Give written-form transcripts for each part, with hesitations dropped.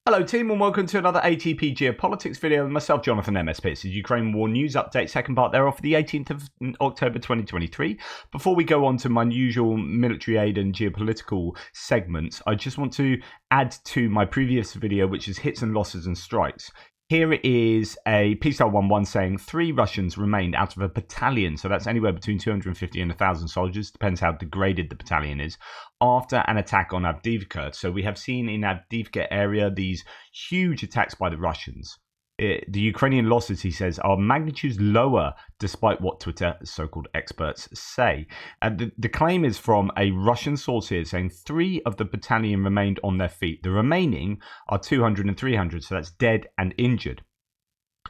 Hello team and welcome to another ATP Geopolitics video with myself, Jonathan MSP. This is Ukraine War News Update, second part thereof for the 18th of October 2023. Before we go on to my usual military aid and geopolitical segments, I just want to add to my previous video, which is hits and losses and strikes. Here it is a P-Star 1-1 saying 3 Russians remained out of a battalion, so that's anywhere between 250 and 1,000 soldiers, depends how degraded the battalion is, after an attack on Avdiivka. So we have seen in Avdiivka area these huge attacks by the Russians. The Ukrainian losses, he says, are magnitudes lower despite what Twitter so-called experts say. And the claim is from a Russian source here saying 3 of the battalion remained on their feet. The remaining are 200 and 300, so that's dead and injured.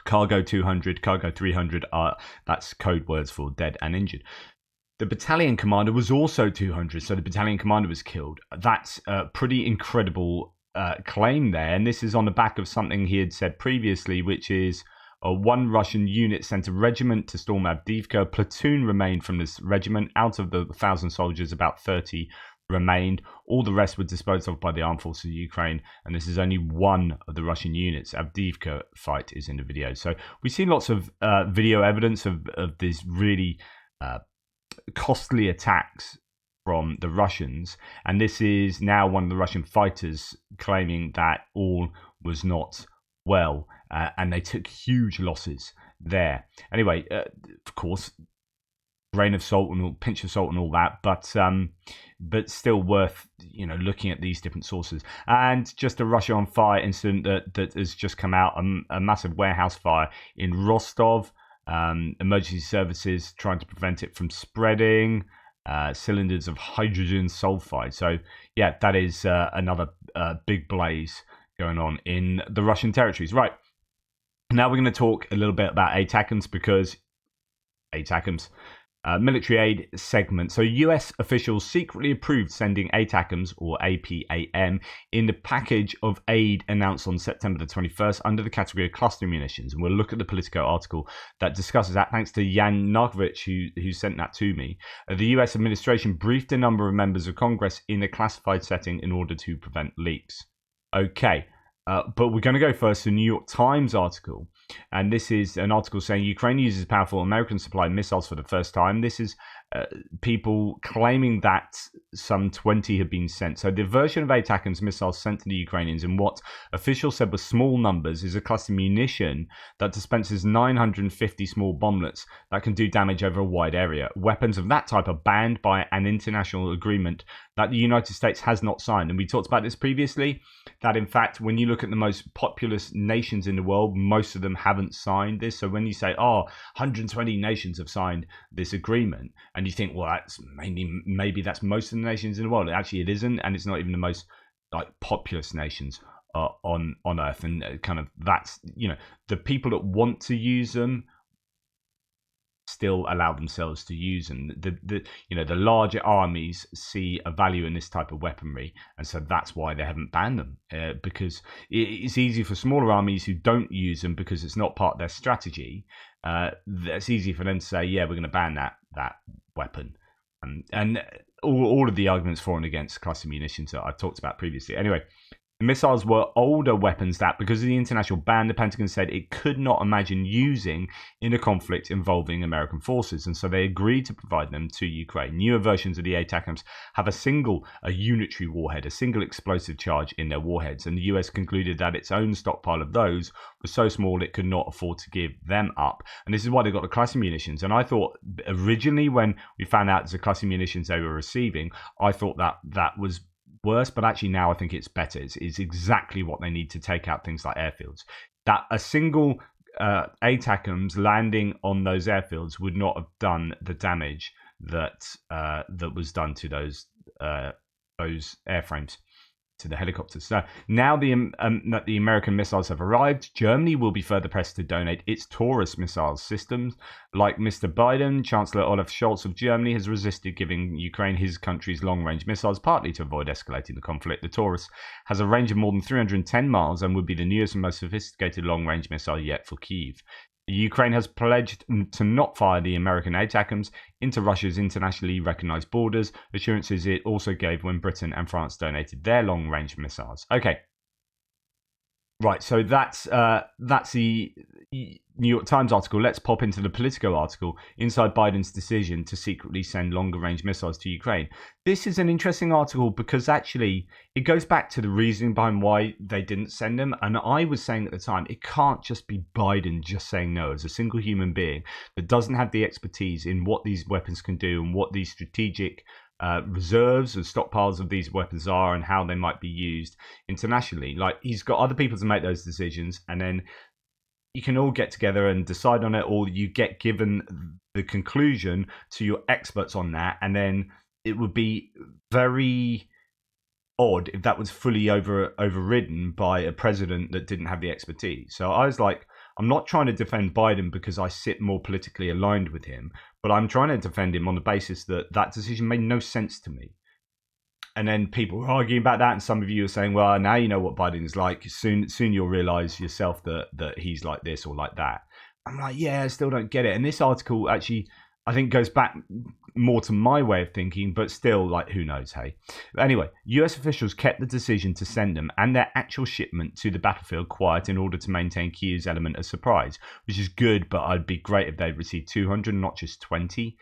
Cargo 200, cargo 300 that's code words for dead and injured. The battalion commander was also 200, so the battalion commander was killed. That's a pretty incredible claim there, and this is on the back of something he had said previously, which is one Russian unit sent a regiment to storm Avdiivka. A platoon remained from this regiment. Out of the 1,000 soldiers, about 30 remained. All the rest were disposed of by the armed forces of Ukraine, and this is only one of the Russian units. Avdiivka fight is in the video. So we've seen lots of video evidence of these really costly attacks from the Russians, and this is now one of the Russian fighters claiming that all was not well, and they took huge losses there. Anyway, of course, grain of salt and pinch of salt and all that, but still worth looking at these different sources. And just a Russia on fire incident that has just come out, a massive warehouse fire in Rostov. Emergency services trying to prevent it from spreading. Cylinders of hydrogen sulfide. So yeah, that is another big blaze going on in the Russian territories. Right, now we're going to talk a little bit about ATACMS, because ATACMS military aid segment. So US officials secretly approved sending ATACMS, or APAM, in the package of aid announced on September the 21st under the category of cluster munitions. And we'll look at the Politico article that discusses that, thanks to Jan Narkovich, who sent that to me. The US administration briefed a number of members of Congress in a classified setting in order to prevent leaks. Okay. But we're going to go first to the New York Times article. And this is an article saying Ukraine uses powerful American supplied missiles for the first time. This is people claiming that some 20 have been sent. So the version of ATACMS missiles sent to the Ukrainians in what officials said were small numbers is a cluster munition that dispenses 950 small bomblets that can do damage over a wide area. Weapons of that type are banned by an international agreement that the United States has not signed. And we talked about this previously, that in fact, when you look at the most populous nations in the world, most of them haven't signed this. So when you say, 120 nations have signed this agreement, and you think, well, that's maybe that's most of the nations in the world. Actually, it isn't, and it's not even the most populous nations on Earth. And kind of that's the people that want to use them still allow themselves to use them. The larger armies see a value in this type of weaponry, and so that's why they haven't banned them, because it's easy for smaller armies who don't use them because it's not part of their strategy. It's easy for them to say, yeah, we're going to ban that weapon, and all of the arguments for and against cluster munitions that I've talked about previously. Anyway, the missiles were older weapons that, because of the international ban, the Pentagon said it could not imagine using in a conflict involving American forces, and so they agreed to provide them to Ukraine. Newer versions of the ATACMS have a unitary warhead, a single explosive charge in their warheads, and the US concluded that its own stockpile of those was so small it could not afford to give them up. And this is why they got the cluster munitions. And I thought originally, when we found out the cluster munitions they were receiving, I thought that was worse, but actually now I think it's better. It's exactly what they need to take out things like airfields. That a single ATACMS landing on those airfields would not have done the damage that was done to those airframes, to the helicopters. So now that the American missiles have arrived, Germany will be further pressed to donate its Taurus missile systems. Like Mr. Biden, Chancellor Olaf Scholz of Germany has resisted giving Ukraine his country's long-range missiles, partly to avoid escalating the conflict. The Taurus has a range of more than 310 miles and would be the newest and most sophisticated long-range missile yet for Kyiv. Ukraine has pledged to not fire the American ATACMS into Russia's internationally recognized borders, assurances it also gave when Britain and France donated their long-range missiles. Okay, Right, so that's the New York Times article. Let's pop into the Politico article. Inside Biden's decision to secretly send longer-range missiles to Ukraine. This is an interesting article because actually it goes back to the reasoning behind why they didn't send them. And I was saying at the time, it can't just be Biden just saying no as a single human being that doesn't have the expertise in what these weapons can do and what these strategic reserves and stockpiles of these weapons are and how they might be used internationally. Like, he's got other people to make those decisions, and then you can all get together and decide on it, or you get given the conclusion to your experts on that, and then it would be very odd if that was fully overridden by a president that didn't have the expertise. So I was like, I'm not trying to defend Biden because I sit more politically aligned with him, but I'm trying to defend him on the basis that that decision made no sense to me. And then people were arguing about that, and some of you are saying, well, now you know what Biden is like. Soon you'll realize yourself that he's like this or like that. I'm like, yeah, I still don't get it. And this article actually, I think, goes back more to my way of thinking, but still, like, who knows, hey? But anyway, US officials kept the decision to send them and their actual shipment to the battlefield quiet in order to maintain Kiev's element of surprise, which is good, but it'd be great if they'd received 200, not just 20.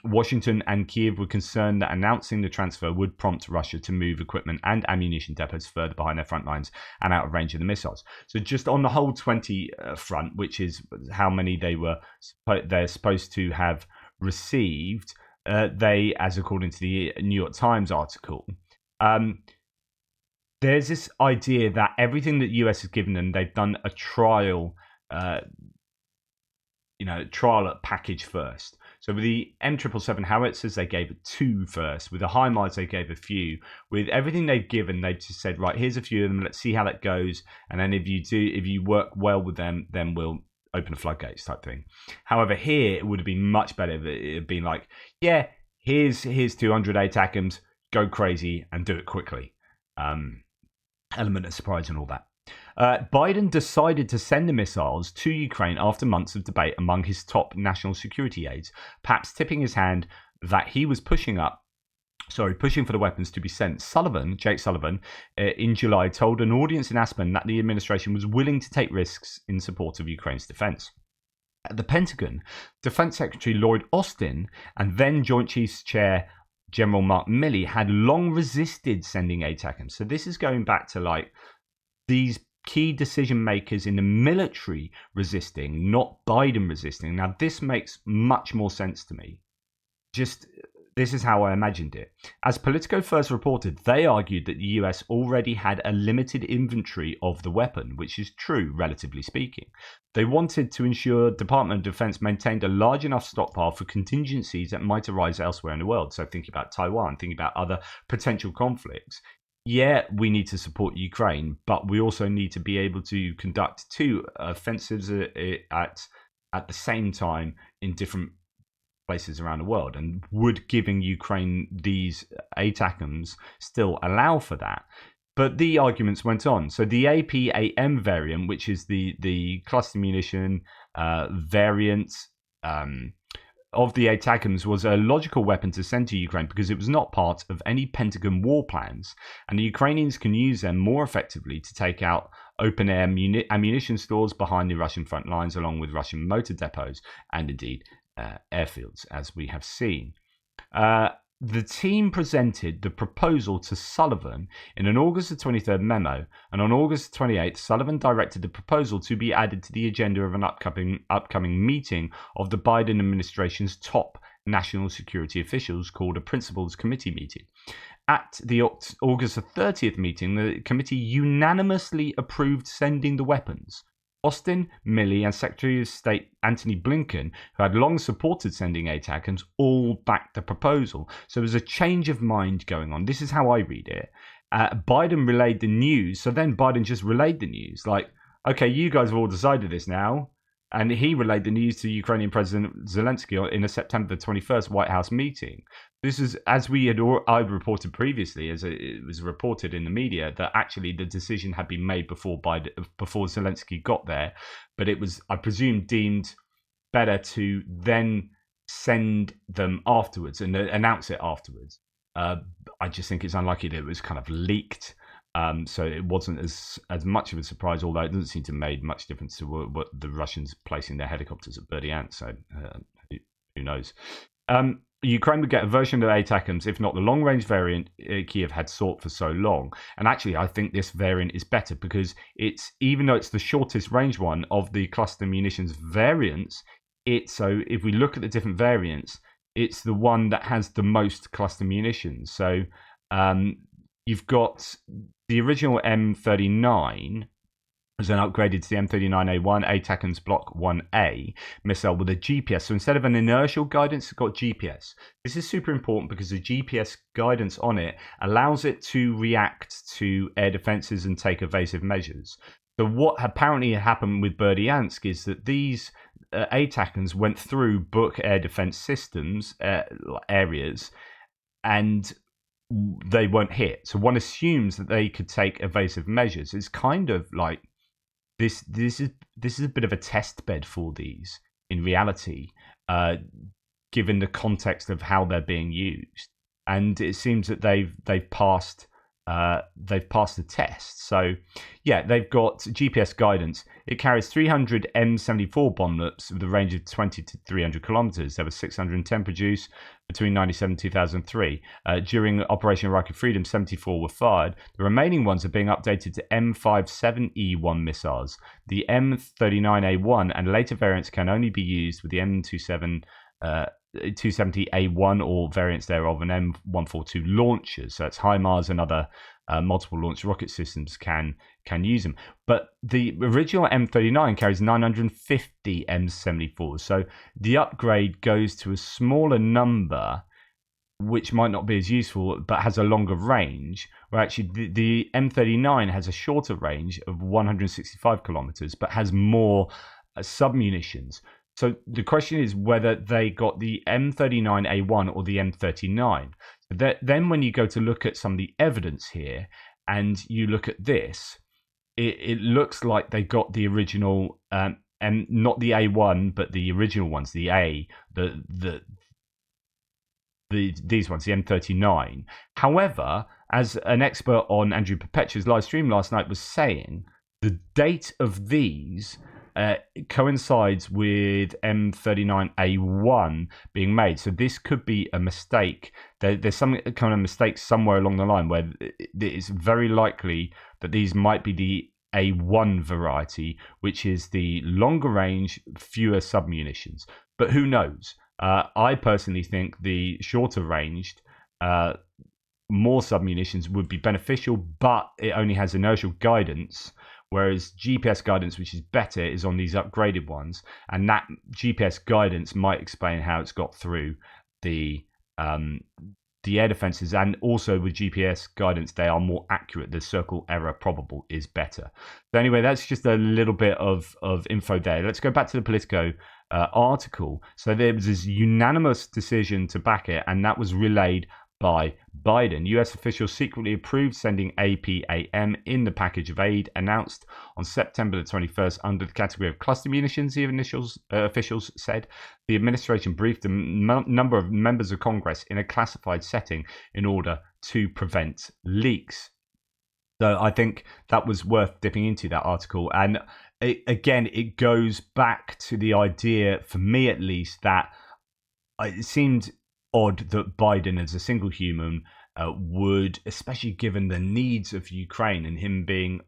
Washington and Kiev were concerned that announcing the transfer would prompt Russia to move equipment and ammunition depots further behind their front lines and out of range of the missiles. So just on the whole 20 front, which is how many they're supposed to have received, they, as according to the New York Times article, there's this idea that everything that US has given them, they've done a trial package first. So with the M777 howitzers, they gave 2 first. With the HIMARS, they gave a few. With everything they've given, they've just said, right, here's a few of them. Let's see how that goes. And then if you work well with them, then we'll open the floodgates type thing. However, here it would have been much better if it had been like, yeah, here's 200 ATACMS, go crazy and do it quickly. Element of surprise and all that. Biden decided to send the missiles to Ukraine after months of debate among his top national security aides, perhaps tipping his hand that he was pushing for the weapons to be sent. Jake Sullivan, in July told an audience in Aspen that the administration was willing to take risks in support of Ukraine's defense. At the Pentagon, Defense Secretary Lloyd Austin and then Joint Chiefs Chair General Mark Milley had long resisted sending ATACMS. So this is going back to like these key decision makers in the military resisting, not Biden resisting. Now, this makes much more sense to me. Just this is how I imagined it. As Politico first reported, they argued that the US already had a limited inventory of the weapon, which is true, relatively speaking. They wanted to ensure Department of Defense maintained a large enough stockpile for contingencies that might arise elsewhere in the world. So thinking about Taiwan, thinking about other potential conflicts. Yeah, we need to support Ukraine, but we also need to be able to conduct 2 offensives at the same time in different places around the world. And would giving Ukraine these ATACMS still allow for that? But the arguments went on. So the APAM variant, which is the cluster munition variant of the ATACMS, was a logical weapon to send to Ukraine because it was not part of any Pentagon war plans, and the Ukrainians can use them more effectively to take out open-air ammunition stores behind the Russian front lines, along with Russian motor depots and indeed airfields, as we have seen. The team presented the proposal to Sullivan in an August the 23rd memo, and on August 28th, Sullivan directed the proposal to be added to the agenda of an upcoming meeting of the Biden administration's top national security officials called a Principals Committee meeting. At the August 30th meeting, the committee unanimously approved sending the weapons. Austin, Milley, and Secretary of State Antony Blinken, who had long supported sending ATACMS, all backed the proposal. So there's a change of mind going on. This is how I read it. Biden relayed the news. So then Biden just relayed the news. Like, okay, you guys have all decided this now. And he relayed the news to Ukrainian President Zelensky in a September 21st White House meeting. This is, as I'd reported previously, as it was reported in the media, that actually the decision had been made before Zelensky got there. But it was, I presume, deemed better to then send them afterwards and announce it afterwards. I just think it's unlikely that it was kind of leaked So it wasn't as much of a surprise, although it doesn't seem to have made much difference to what the Russians placing their helicopters at Berdyansk. So who knows? Ukraine would get a version of ATACMS, if not the long-range variant Kiev had sought for so long. And actually, I think this variant is better because it's, even though it's the shortest range one of the cluster munitions variants, so if we look at the different variants, it's the one that has the most cluster munitions. So you've got the original M39 was then upgraded to the M39A1 ATACMS Block 1A missile with a GPS. So instead of an inertial guidance, it's got GPS. This is super important because the GPS guidance on it allows it to react to air defenses and take evasive measures. So what apparently happened with Berdyansk is that these ATACMS went through Buk air defense systems areas, and they weren't hit. So one assumes that they could take evasive measures. It's kind of like this is a bit of a test bed for these in reality, given the context of how they're being used. And it seems that they've passed the test. So yeah, they've got GPS guidance. It carries 300 M74 bombs with a range of 20 to 300 kilometers. There were 610 produced between 1997 and 2003. During Operation Iraqi Freedom, 74 were fired. The remaining ones are being updated to M57E1 missiles. The M39A1 and later variants can only be used with the M270A1 or variants thereof, and M142 launchers. So it's HIMARS and other multiple launch rocket systems can use them. But the original M39 carries 950 M74s. So the upgrade goes to a smaller number, which might not be as useful, but has a longer range. Where actually the M39 has a shorter range of 165 kilometers, but has more submunitions. So the question is whether they got the M39A1 or the M39. Then when you go to look at some of the evidence here, and you look at this, it looks like they got the original, and not the A1, but the original ones, the A, these ones, the M39. However, as an expert on Andrew Perpetua's live stream last night was saying, the date of these coincides with M39A1 being made. So this could be a mistake. There's some kind of mistake somewhere along the line where it's very likely that these might be the A1 variety, which is the longer range, fewer submunitions. But who knows? I personally think the shorter ranged, more submunitions would be beneficial, but it only has inertial guidance. Whereas GPS guidance, which is better, is on these upgraded ones, and that GPS guidance might explain how it's got through the air defenses. And also with GPS guidance, they are more accurate. The circle error probable is better. So anyway, that's just a little bit of info there. Let's go back to the Politico article. So there was this unanimous decision to back it, and that was relayed by Biden. US officials secretly approved sending APAM in the package of aid announced on September the 21st under the category of cluster munitions, the officials said. The administration briefed a number of members of Congress in a classified setting in order to prevent leaks. So I think that was worth dipping into, that article. And it goes back to the idea, for me at least, that it seemed odd that Biden, as a single human, would, especially given the needs of Ukraine and him being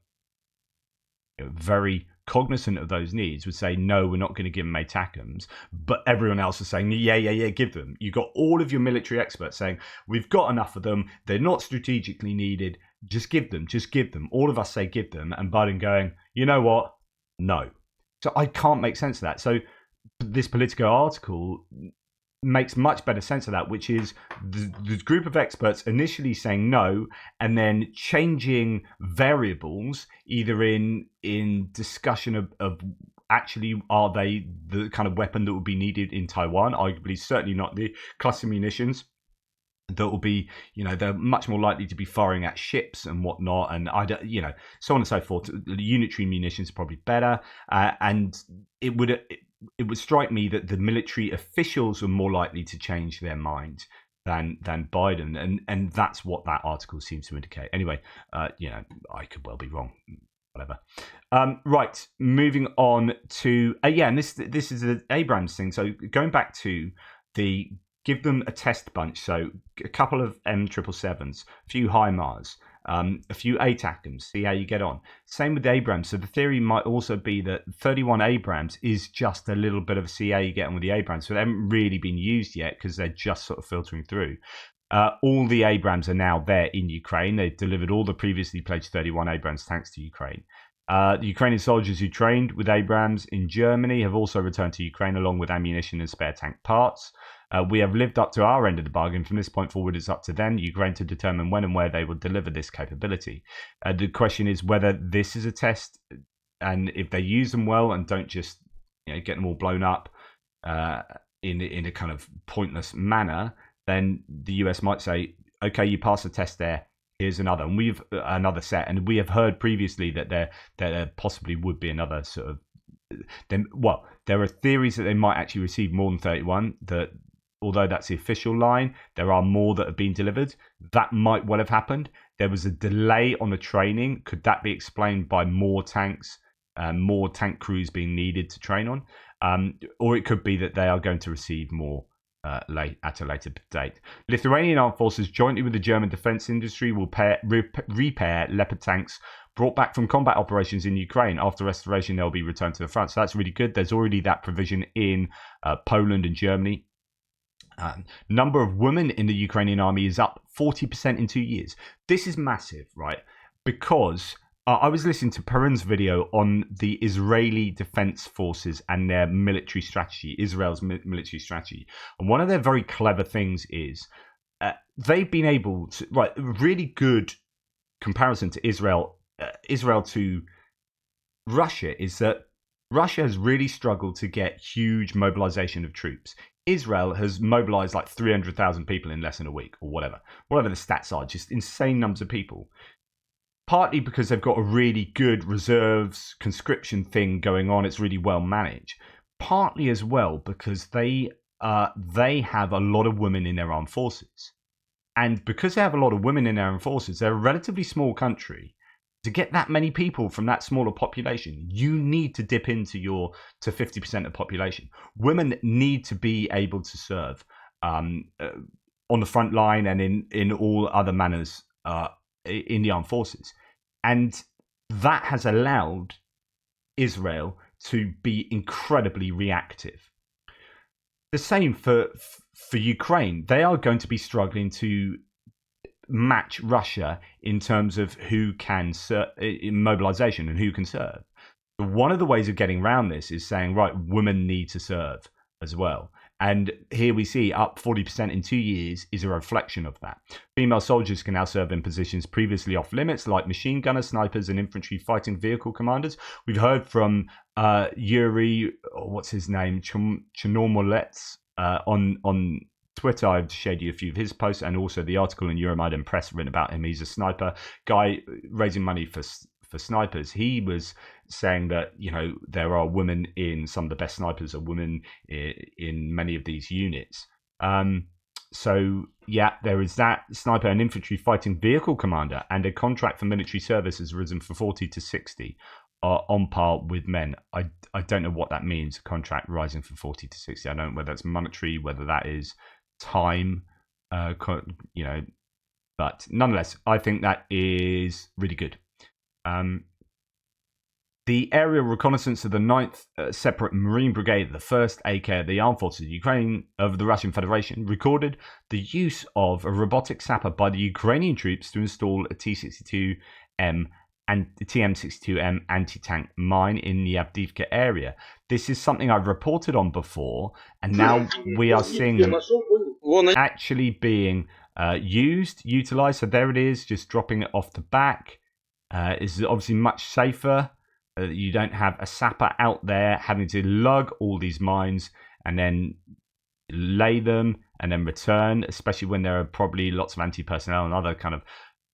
very cognizant of those needs, would say, no, we're not going to give them ATACMS. But everyone else is saying, yeah, give them. You got all of your military experts saying, we've got enough of them. They're not strategically needed. Just give them. All of us say give them. And Biden going, you know what? No. So I can't make sense of that. So this Politico article makes much better sense of that, which is the group of experts initially saying no and then changing variables, either in discussion of actually are they the kind of weapon that would be needed in Taiwan. Arguably, certainly not the cluster munitions that will be, they're much more likely to be firing at ships and whatnot, and so on and so forth. The unitary munitions are probably better, and it would strike me that the military officials are more likely to change their mind than Biden, and that's what that article seems to indicate. Anyway, I could well be wrong. Whatever. Right, moving on to and this is the Abrams thing. So going back to the give them a test bunch. So a couple of M777s, a few HIMARS, a few ATACMs, see how you get on. Same with Abrams. So the theory might also be that 31 Abrams is just a little bit of a CA you get on with the Abrams. So they haven't really been used yet because they're just sort of filtering through. All the Abrams are now there in Ukraine. They've delivered all the previously pledged 31 Abrams tanks to Ukraine. The Ukrainian soldiers who trained with Abrams in Germany have also returned to Ukraine along with ammunition and spare tank parts. We have lived up to our end of the bargain. From this point forward, it's up to them, Ukraine, to determine when and where they will deliver this capability. The question is whether this is a test, and if they use them well and don't just get them all blown up in a kind of pointless manner, then the US might say, okay, you passed the test there. Here's another, and we've another set, and we have heard previously that there possibly would be another sort of. There are theories that they might actually receive more than 31. That although that's the official line, there are more that have been delivered. That might well have happened. There was a delay on the training. Could that be explained by more tanks, more tank crews being needed to train on, or it could be that they are going to receive more. At a later date. Lithuanian armed forces, jointly with the German defense industry, will repair Leopard tanks brought back from combat operations in Ukraine. After restoration, they'll be returned to the front. So that's really good. There's already that provision in Poland and Germany. Number of women in the Ukrainian army is up 40% in 2 years. This is massive, right? Because I was listening to Perrin's video on the Israeli Defense Forces and their military strategy, Israel's military strategy. And one of their very clever things is they've been able to, really good comparison to Israel to Russia is that Russia has really struggled to get huge mobilization of troops. Israel has mobilized like 300,000 people in less than a week or whatever the stats are, just insane numbers of people. Partly because they've got a really good reserves conscription thing going on. It's really well managed. Partly as well because they have a lot of women in their armed forces. And because they have a lot of women in their armed forces, they're a relatively small country. To get that many people from that smaller population, you need to dip into to 50% of the population. Women need to be able to serve on the front line and in all other manners in the armed forces. And that has allowed Israel to be incredibly reactive. The same for Ukraine. They are going to be struggling to match Russia in terms of who can serve in mobilization and who can serve. One of the ways of getting around this is saying, right, women need to serve as well. And here we see up 40% in 2 years is a reflection of that. Female soldiers can now serve in positions previously off limits, like machine gunners, snipers, and infantry fighting vehicle commanders. We've heard from Yuri, what's his name, Chernomolets, on Twitter. I've shared you a few of his posts, and also the article in Euromaidan Press written about him. He's a sniper guy raising money for snipers. He was saying that there are women in some of the best snipers are women in many of these units. So yeah, there is that. Sniper and infantry fighting vehicle commander, and a contract for military service has risen from 40 to 60, on par with men. I don't know what that means. A contract rising from 40 to 60. I don't know whether that's monetary, whether that is time. But nonetheless, I think that is really good. The aerial reconnaissance of the 9th Separate Marine Brigade, the 1st AK of the Armed Forces of Ukraine of the Russian Federation, recorded the use of a robotic sapper by the Ukrainian troops to install a T-62M and the TM62M anti-tank mine in the Avdiivka area. This is something I've reported on before, and now we are seeing them actually being utilized. So there it is, just dropping it off the back. Is obviously much safer. You don't have a sapper out there having to lug all these mines and then lay them and then return, especially when there are probably lots of anti-personnel and other kind of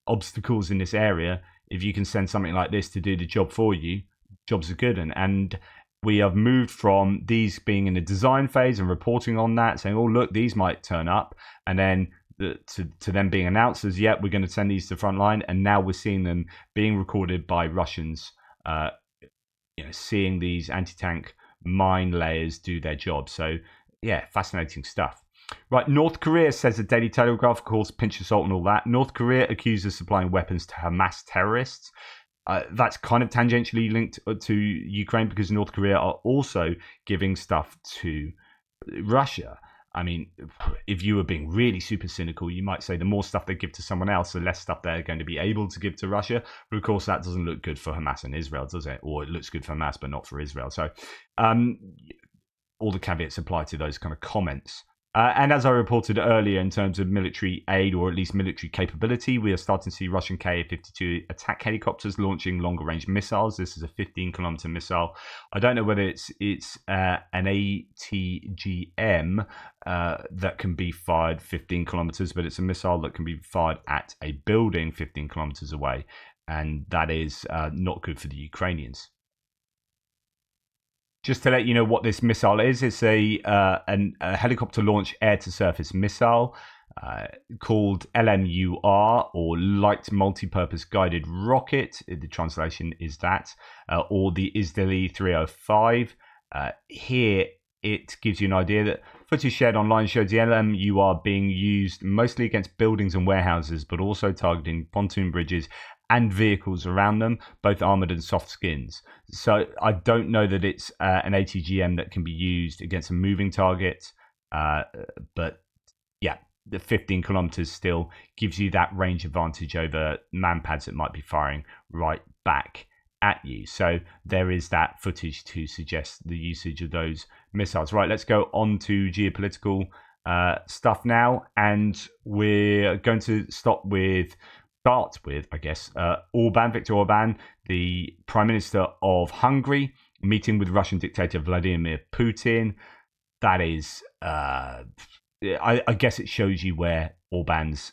obstacles in this area. If you can send something like this to do the job for you, jobs are good. And we have moved from these being in the design phase and reporting on that, saying, oh, look, these might turn up. And then to them being announced as, yeah, we're going to send these to the front line, and now we're seeing them being recorded by Russians, seeing these anti-tank mine layers do their job. So, yeah, fascinating stuff. Right, North Korea, says the Daily Telegraph, of course, pinch of salt and all that. North Korea accused of supplying weapons to Hamas terrorists. That's kind of tangentially linked to Ukraine, because North Korea are also giving stuff to Russia. I mean, if you were being really super cynical, you might say the more stuff they give to someone else, the less stuff they're going to be able to give to Russia. But of course, that doesn't look good for Hamas and Israel, does it? Or it looks good for Hamas, but not for Israel. So all the caveats apply to those kind of comments. And as I reported earlier, in terms of military aid, or at least military capability, we are starting to see Russian Ka-52 attack helicopters launching longer-range missiles. This is a 15-kilometer missile. I don't know whether it's an ATGM that can be fired 15 kilometers, but it's a missile that can be fired at a building 15 kilometers away, and that is not good for the Ukrainians. Just to let you know what this missile is, it's a helicopter-launched air-to-surface missile called LMUR, or Light Multi-Purpose Guided Rocket. The translation is that, or the Izdali 305. Here, it gives you an idea that footage shared online shows the LMUR being used mostly against buildings and warehouses, but also targeting pontoon bridges and vehicles around them, both armored and soft skins. So I don't know that it's an ATGM that can be used against a moving target, but yeah, the 15 kilometers still gives you that range advantage over manpads that might be firing right back at you. So there is that footage to suggest the usage of those missiles. Right, let's go on to geopolitical stuff now, and we're going to start with, I guess, Viktor Orban, the Prime Minister of Hungary, meeting with Russian dictator Vladimir Putin. That is, I guess it shows you where Orban's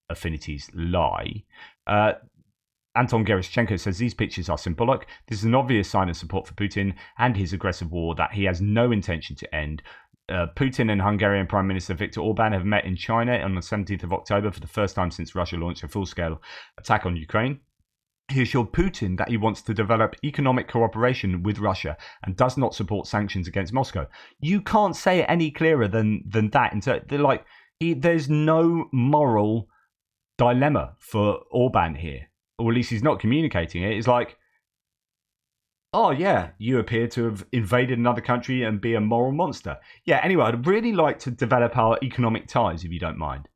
affinities lie. Anton Gerashchenko says these pictures are symbolic. This is an obvious sign of support for Putin and his aggressive war that he has no intention to end. Putin and Hungarian Prime Minister Viktor Orban have met in China on the 17th of October for the first time since Russia launched a full-scale attack on Ukraine. He assured Putin that he wants to develop economic cooperation with Russia and does not support sanctions against Moscow. You can't say it any clearer than that. And so there's no moral dilemma for Orban here, or at least he's not communicating it. It's like, oh, yeah, you appear to have invaded another country and be a moral monster. Yeah, anyway, I'd really like to develop our economic ties, if you don't mind.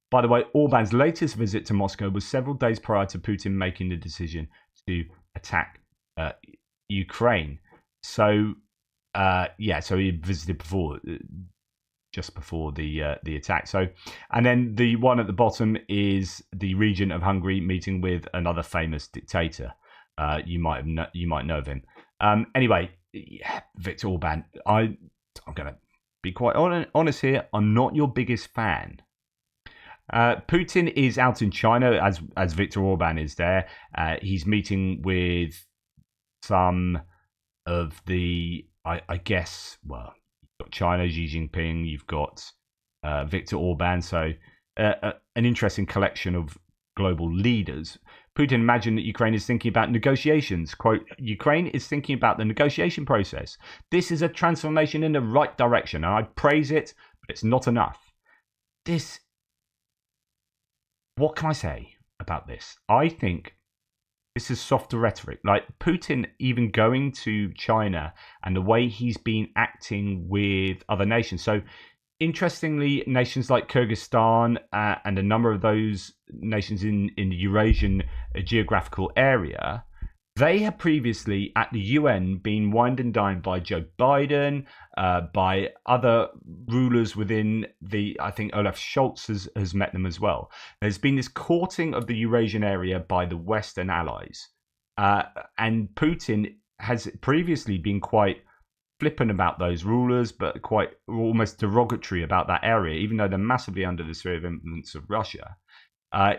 By the way, Orban's latest visit to Moscow was several days prior to Putin making the decision to attack Ukraine. So, so he visited before, just before the attack. So, and then the one at the bottom is the region of Hungary meeting with another famous dictator. You might know of him. Anyway, yeah, Viktor Orban. I'm gonna be quite honest here. I'm not your biggest fan. Putin is out in China as Viktor Orban is there. He's meeting with some of the, I guess, well, you've got China, Xi Jinping, you've got Viktor Orban, so an interesting collection of global leaders. Putin imagined that Ukraine is thinking about negotiations. Quote, Ukraine is thinking about the negotiation process. This is a transformation in the right direction, and I praise it, but it's not enough. What can I say about this? I think this is softer rhetoric. Like Putin even going to China and the way he's been acting with other nations. So interestingly, nations like Kyrgyzstan and a number of those nations in the Eurasian geographical area, they have previously at the UN been wined and dined by Joe Biden, by other rulers within I think Olaf Scholz has met them as well. There's been this courting of the Eurasian area by the Western allies. And Putin has previously been quite flippant about those rulers, but quite almost derogatory about that area, even though they're massively under the sphere of influence of Russia.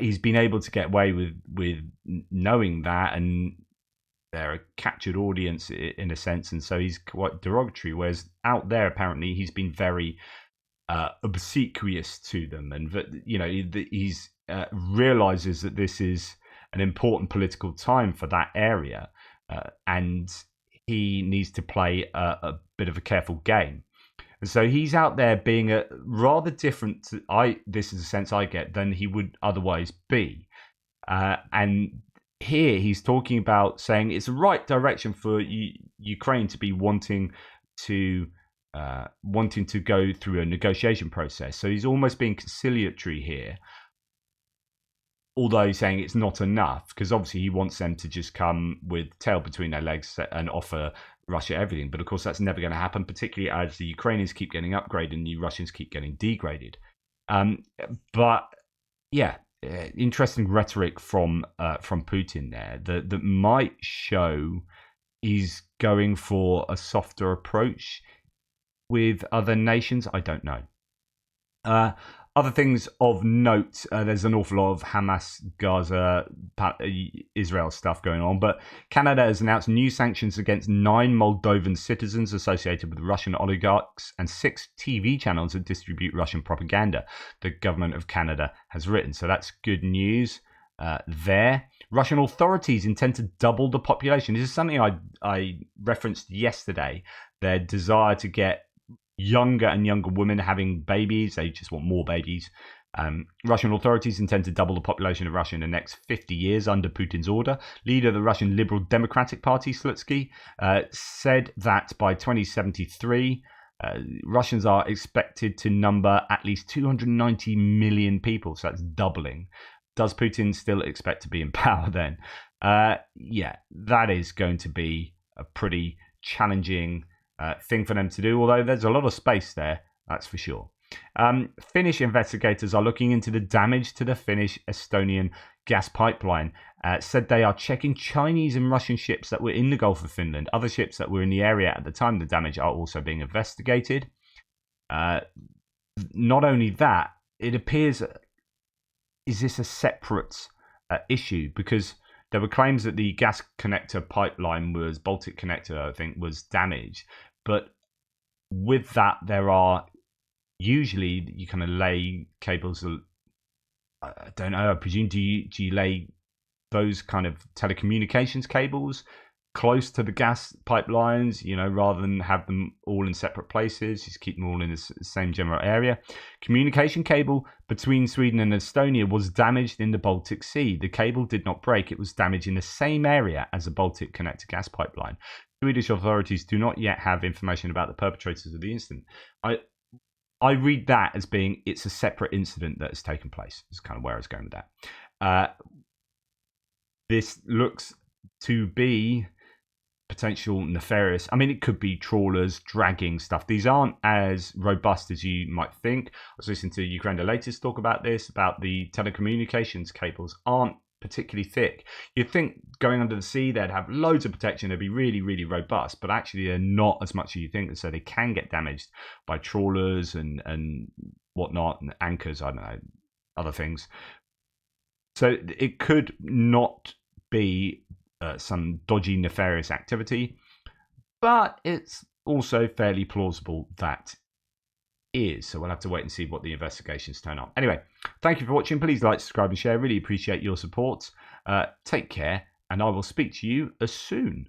He's been able to get away with knowing that, and they're a captured audience in a sense, and so he's quite derogatory, whereas out there apparently he's been very obsequious to them, and that he's realizes that this is an important political time for that area, and he needs to play a bit of a careful game. And so he's out there being a rather different. This is a sense I get than he would otherwise be, and here he's talking about saying it's the right direction for Ukraine to be wanting to go through a negotiation process. So he's almost being conciliatory here, although he's saying it's not enough, because obviously he wants them to just come with tail between their legs and offer Russia everything. But of course that's never going to happen, particularly as the Ukrainians keep getting upgraded and the Russians keep getting degraded. But yeah, interesting rhetoric from Putin there that might show he's going for a softer approach with other nations. I don't know. Other things of note, there's an awful lot of Hamas, Gaza, Israel stuff going on, but Canada has announced new sanctions against 9 Moldovan citizens associated with Russian oligarchs and 6 TV channels that distribute Russian propaganda, the government of Canada has written. So that's good news there. Russian authorities intend to double the population. This is something I referenced yesterday, their desire to get younger and younger women having babies. They just want more babies. Russian authorities intend to double the population of Russia in the next 50 years under Putin's order. Leader of the Russian Liberal Democratic Party, Slutsky, said that by 2073, Russians are expected to number at least 290 million people. So that's doubling. Does Putin still expect to be in power then? Yeah, that is going to be a pretty challenging thing for them to do, although there's a lot of space there, that's for sure. Finnish investigators are looking into the damage to the Finnish-Estonian gas pipeline. Said they are checking Chinese and Russian ships that were in the Gulf of Finland. Other ships that were in the area at the time of the damage are also being investigated. Not only that, it appears, is this a separate issue? Because there were claims that the gas connector pipeline was, Baltic Connector, I think, was damaged. But with that, there are usually, you kind of lay cables, I don't know, I presume, do you lay those kind of telecommunications cables close to the gas pipelines, rather than have them all in separate places, just keep them all in the same general area. Communication cable between Sweden and Estonia was damaged in the Baltic Sea. The cable did not break. It was damaged in the same area as the Baltic Connector gas pipeline. Swedish authorities do not yet have information about the perpetrators of the incident. I read that as being it's a separate incident that has taken place. Is kind of where I was going with that. This looks to be potential nefarious. I mean, it could be trawlers dragging stuff. These aren't as robust as you might think. I was listening to Ukraine the latest talk about this, about the telecommunications cables aren't particularly thick. You'd think going under the sea they'd have loads of protection, they'd be really, really robust, but actually they're not as much as you think, so they can get damaged by trawlers and whatnot, and anchors, I don't know, other things. So it could not be some dodgy, nefarious activity, but it's also fairly plausible that is. So we'll have to wait and see what the investigations turn up. Anyway, thank you for watching. Please like, subscribe, and share. Really appreciate your support. Take care, and I will speak to you soon.